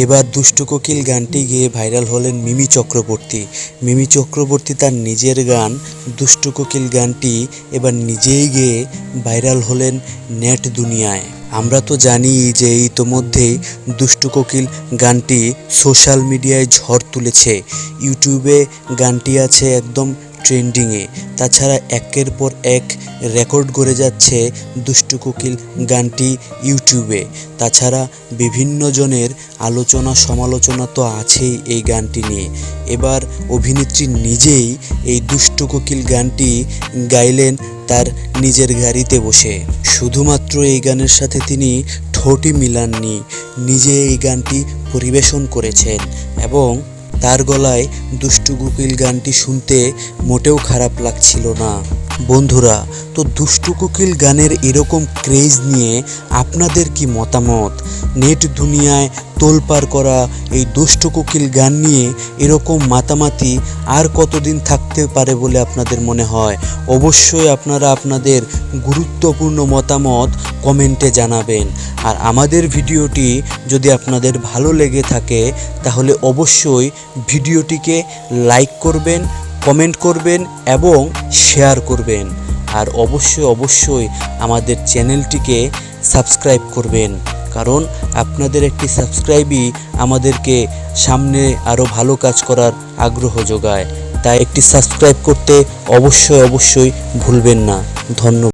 এবার দুষ্টু কোকিল গানটি গেয়ে ভাইরাল হলেন মিমি চক্রবর্তী। মিমি চক্রবর্তী তার নিজের গান দুষ্টু কোকিল গানটি এবার নিজেই গেয়ে ভাইরাল হলেন নেট দুনিয়ায়। আমরা তো জানি যে ইতোমধ্যেই দুষ্টু কোকিল গানটি সোশ্যাল মিডিয়ায় ঝড় তুলেছে। ইউটিউবে গানটি আছে একদম ট্রেন্ডিংয়ে। তাছাড়া একের পর এক রেকর্ড গড়ে যাচ্ছে দুষ্টু কোকিল গানটি ইউটিউবে। তাছাড়া বিভিন্ন জনের আলোচনা সমালোচনা তো আছেই এই গানটি নিয়ে। এবার অভিনেত্রী নিজেই এই দুষ্টু কোকিল গানটি গাইলেন তার নিজের গাড়িতে বসে। শুধুমাত্র এই গানের সাথে তিনি ঠোঁটই মিলাননি, নিজে এই গানটি পরিবেশন করেছেন এবং তার গলায় দুষ্টু কোকিল গানটি শুনতে মোটেও খারাপ লাগছিল না। বন্ধুরা, তো দুষ্টু কোকিল গানের এরকম ক্রেজ নিয়ে আপনাদের কি মতামত? নেট দুনিয়ায় তোলপাড় করা এই দুষ্টু কোকিল গান নিয়ে এরকম মাতামাতি আর কতদিন থাকতে পারে বলে আপনাদের মনে হয়? অবশ্যই আপনারা আপনাদের গুরুত্বপূর্ণ মতামত কমেন্টে জানাবেন। আর আমাদের ভিডিওটি যদি আপনাদের ভালো লেগে থাকে তাহলে অবশ্যই ভিডিওটিকে লাইক করবেন, কমেন্ট করবেন এবং শেয়ার করবেন। আর অবশ্যই আমাদের চ্যানেলটিকে সাবস্ক্রাইব করবেন, কারণ আপনাদের একটি সাবস্ক্রাইবই আমাদেরকে সামনে আরও ভালো কাজ করার আগ্রহ যোগায়। তাই একটি সাবস্ক্রাইব করতে অবশ্যই ভুলবেন না। ধন্যবাদ।